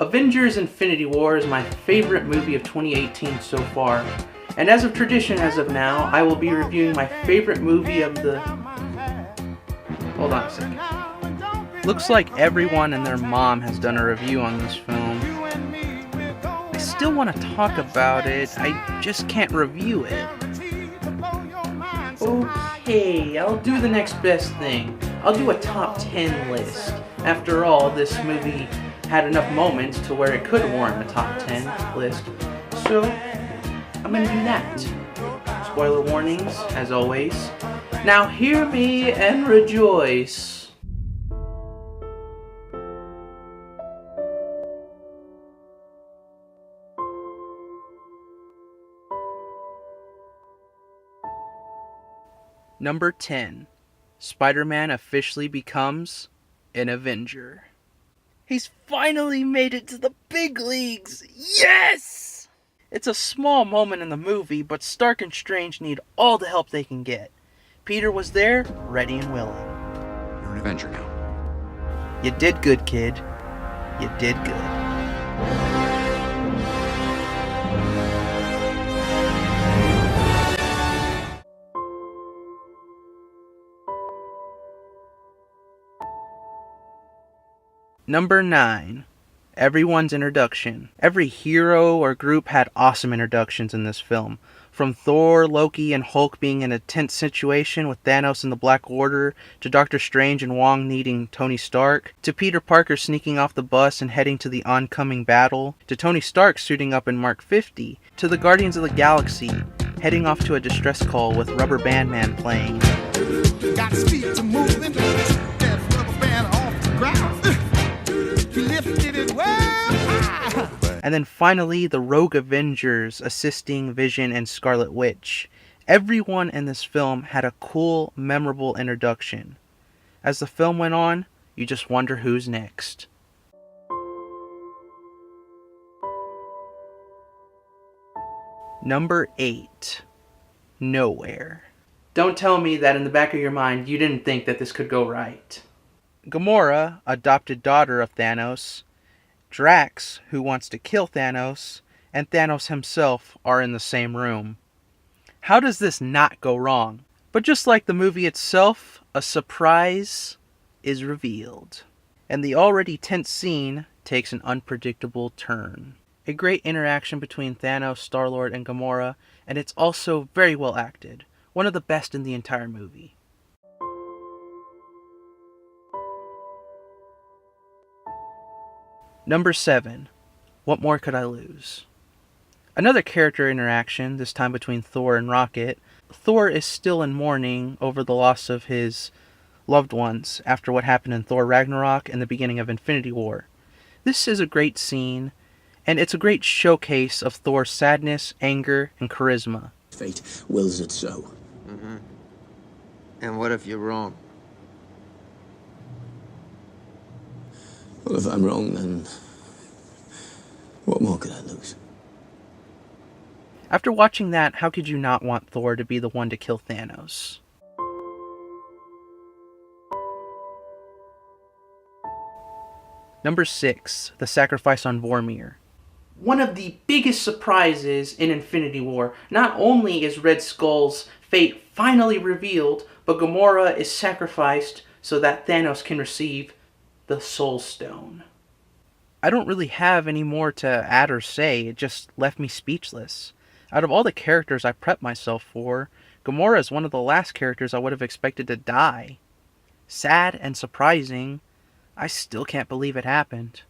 Avengers Infinity War is my favorite movie of 2018 so far, and as of tradition as of now, I will be reviewing my favorite movie of the... Hold on a second. Looks like everyone and their mom has done a review on this film. I still want to talk about it, I just can't review it. Okay, I'll do the next best thing. I'll do a top 10 list. After all, this movie had enough moments to where it could warrant a top 10 list. So, I'm gonna do that. Spoiler warnings, as always. Now hear me and rejoice. Number 10. Spider-Man officially becomes an Avenger. He's finally made it to the big leagues! Yes! It's a small moment in the movie, but Stark and Strange need all the help they can get. Peter was there, ready and willing. You're an Avenger now. You did good, kid. You did good. Number 9. Everyone's introduction. Every hero or group had awesome introductions in this film. From Thor, Loki, and Hulk being in a tense situation with Thanos and the Black Order, to Doctor Strange and Wong needing Tony Stark, to Peter Parker sneaking off the bus and heading to the oncoming battle, to Tony Stark suiting up in Mark 50, to the Guardians of the Galaxy heading off to a distress call with Rubber Band Man playing. Got speed to move into that rubber band off the ground. He lifted it well high. And then finally, the Rogue Avengers assisting Vision and Scarlet Witch. Everyone in this film had a cool, memorable introduction. As the film went on, you just wonder who's next. Number 8. Nowhere. Don't tell me that in the back of your mind you didn't think that this could go right. Gamora, adopted daughter of Thanos, Drax, who wants to kill Thanos, and Thanos himself are in the same room. How does this not go wrong? But just like the movie itself, a surprise is revealed. And the already tense scene takes an unpredictable turn. A great interaction between Thanos, Star-Lord, and Gamora, and it's also very well acted. One of the best in the entire movie. Number 7. What more could I lose? Another character interaction, this time between Thor and Rocket. Thor is still in mourning over the loss of his loved ones after what happened in Thor Ragnarok and the beginning of Infinity War. This is a great scene, and it's a great showcase of Thor's sadness, anger, and charisma. Fate wills it so. Mm-hmm. And what if you're wrong? Well, if I'm wrong, then what more could I lose? After watching that, how could you not want Thor to be the one to kill Thanos? Number 6. The sacrifice on Vormir. One of the biggest surprises in Infinity War, not only is Red Skull's fate finally revealed, but Gamora is sacrificed so that Thanos can receive the Soul Stone. I don't really have any more to add or say, it just left me speechless. Out of all the characters I prepped myself for, Gamora is one of the last characters I would have expected to die. Sad and surprising, I still can't believe it happened.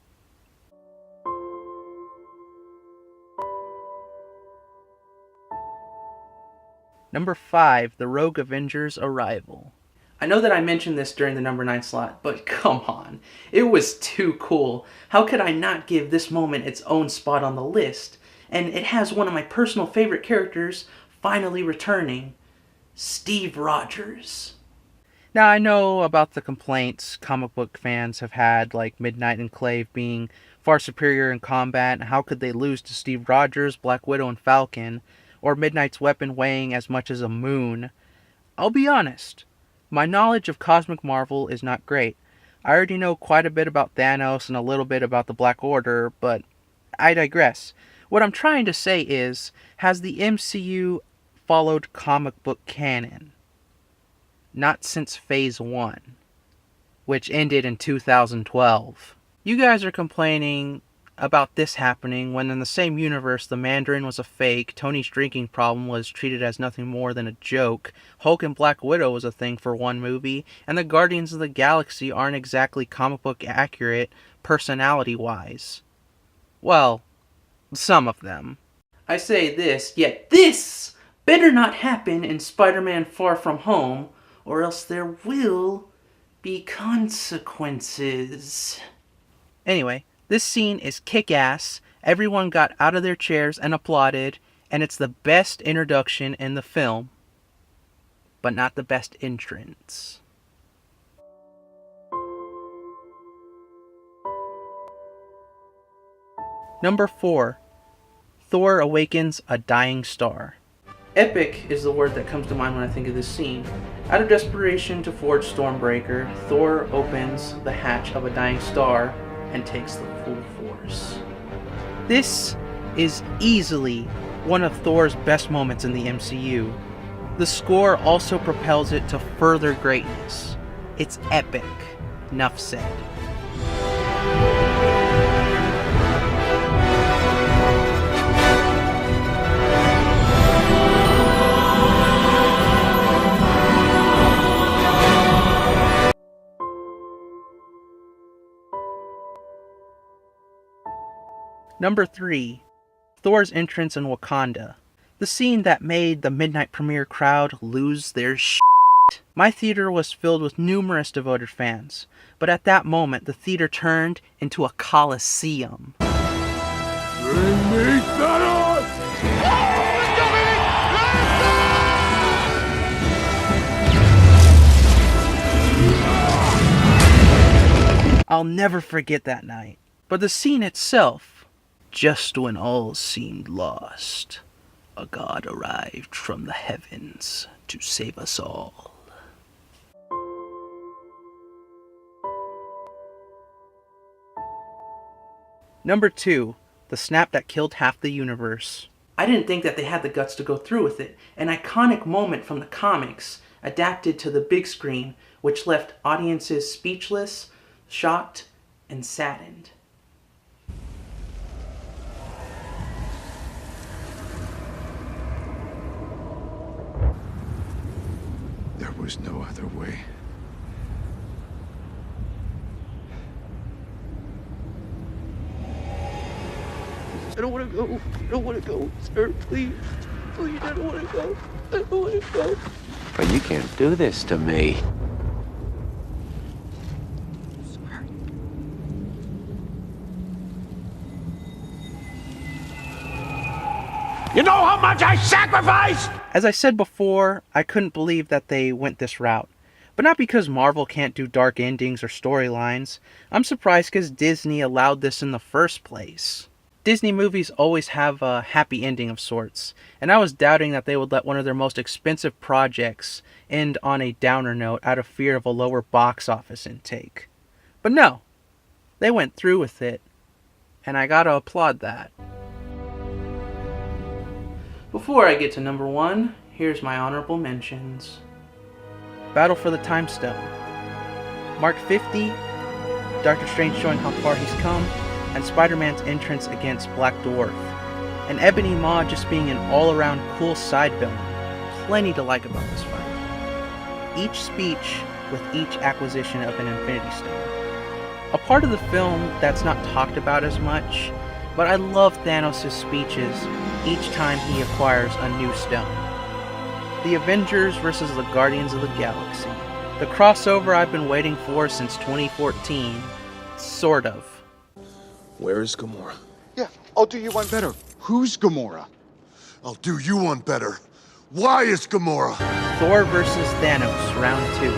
Number 5. The Rogue Avengers Arrival. I know that I mentioned this during the number 9 slot, but come on. It was too cool. How could I not give this moment its own spot on the list? And it has one of my personal favorite characters finally returning. Steve Rogers. Now I know about the complaints comic book fans have had, like Midnight Enclave being far superior in combat, and how could they lose to Steve Rogers, Black Widow, and Falcon, or Midnight's weapon weighing as much as a moon. I'll be honest. My knowledge of Cosmic Marvel is not great, I already know quite a bit about Thanos and a little bit about the Black Order, but I digress. What I'm trying to say is, has the MCU followed comic book canon? Not since Phase 1, which ended in 2012. You guys are complaining about this happening when in the same universe the Mandarin was a fake, Tony's drinking problem was treated as nothing more than a joke, Hulk and Black Widow was a thing for one movie, and the Guardians of the Galaxy aren't exactly comic book accurate personality-wise. Well, some of them. I say this, yet this better not happen in Spider-Man Far From Home, or else there will be consequences. Anyway, this scene is kick-ass, everyone got out of their chairs and applauded, and it's the best introduction in the film, but not the best entrance. Number 4. Thor awakens a dying star. Epic is the word that comes to mind when I think of this scene. Out of desperation to forge Stormbreaker, Thor opens the hatch of a dying star and takes the full force. This is easily one of Thor's best moments in the MCU. The score also propels it to further greatness. It's epic. Nuff said. Number 3. Thor's entrance in Wakanda. The scene that made the midnight premiere crowd lose their shit. My theater was filled with numerous devoted fans, but at that moment the theater turned into a coliseum. Bring me Thanos! Let's go, baby! I'll never forget that night. But the scene itself, just when all seemed lost, a god arrived from the heavens to save us all. Number 2. The snap that killed half the universe. I didn't think that they had the guts to go through with it. An iconic moment from the comics, adapted to the big screen, which left audiences speechless, shocked, and saddened. There was no other way. I don't want to go. I don't want to go, sir. Please. Please, I don't want to go. I don't want to go. But you can't do this to me. Sorry. You know how much I sacrificed? As I said before, I couldn't believe that they went this route. But not because Marvel can't do dark endings or storylines. I'm surprised because Disney allowed this in the first place. Disney movies always have a happy ending of sorts, and I was doubting that they would let one of their most expensive projects end on a downer note out of fear of a lower box office intake. But no, they went through with it, and I gotta applaud that. Before I get to number 1, here's my honorable mentions. Battle for the Time Stone. Mark 50, Doctor Strange showing how far he's come, and Spider-Man's entrance against Black Dwarf. And Ebony Maw just being an all-around cool side villain. Plenty to like about this fight. Each speech with each acquisition of an Infinity Stone. A part of the film that's not talked about as much, but I love Thanos' speeches each time he acquires a new stone. The Avengers versus the Guardians of the Galaxy. The crossover I've been waiting for since 2014. Sort of. Where is Gamora? Yeah, I'll do you one better. Who's Gamora? I'll do you one better. Why is Gamora? Thor versus Thanos, round 2.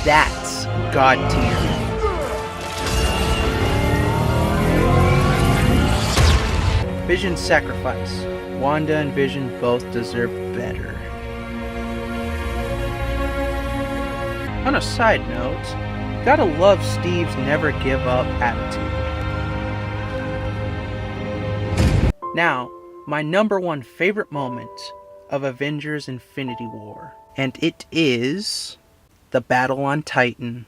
That's God tier. Vision's sacrifice. Wanda and Vision both deserve better. On a side note, gotta love Steve's never give up attitude. Now, my number one favorite moment of Avengers Infinity War, and it is the battle on Titan.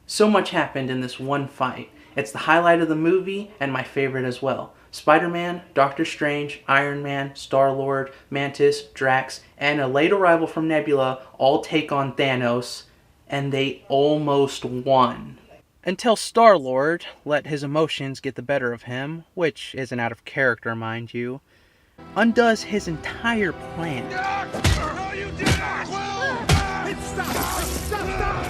So much happened in this one fight. It's the highlight of the movie and my favorite as well. Spider-Man, Doctor Strange, Iron Man, Star-Lord, Mantis, Drax, and a late arrival from Nebula all take on Thanos, and they almost won. Until Star-Lord let his emotions get the better of him, which isn't out of character, mind you, undoes his entire plan. No, you did not! Stop! Stop!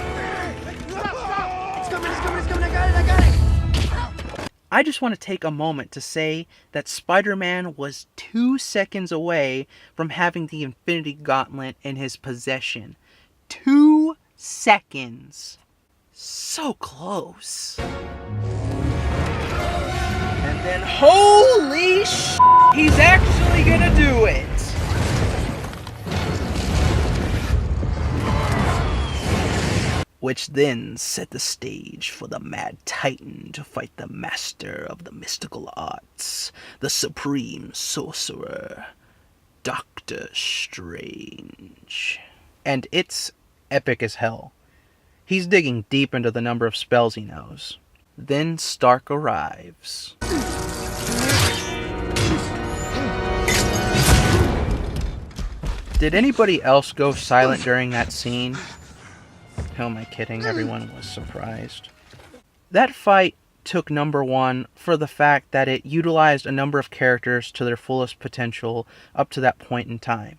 It's coming, I got it! I just want to take a moment to say that Spider-Man was 2 seconds away from having the Infinity Gauntlet in his possession. 2 seconds. So close. And then, holy sh**, he's actually gonna do it! Which then set the stage for the Mad Titan to fight the master of the mystical arts, the supreme sorcerer, Doctor Strange. And it's epic as hell. He's digging deep into the number of spells he knows. Then Stark arrives. Did anybody else go silent during that scene? Who am I kidding? Everyone was surprised. That fight took number one for the fact that it utilized a number of characters to their fullest potential up to that point in time.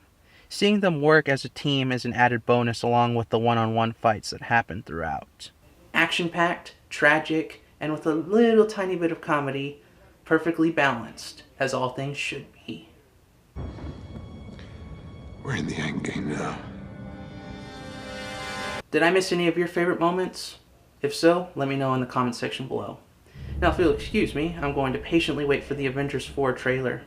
Seeing them work as a team is an added bonus along with the one-on-one fights that happened throughout. Action-packed, tragic, and with a little tiny bit of comedy, perfectly balanced, as all things should be. We're in the end game now. Did I miss any of your favorite moments? If so, let me know in the comment section below. Now if you'll excuse me, I'm going to patiently wait for the Avengers 4 trailer.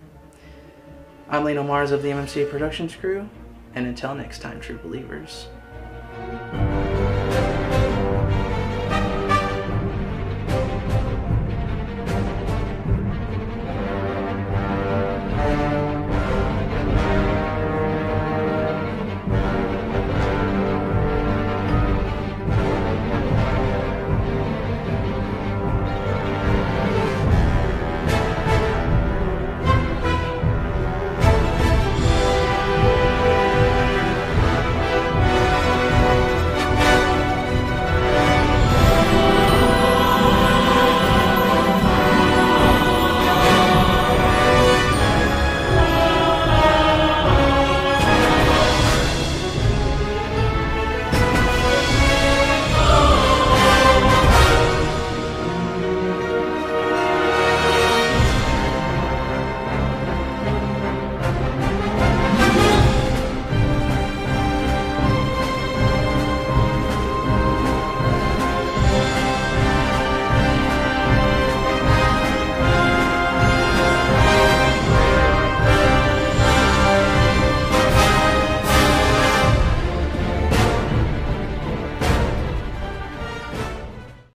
I'm Leno Mars of the MMCA Productions crew, and until next time, true believers.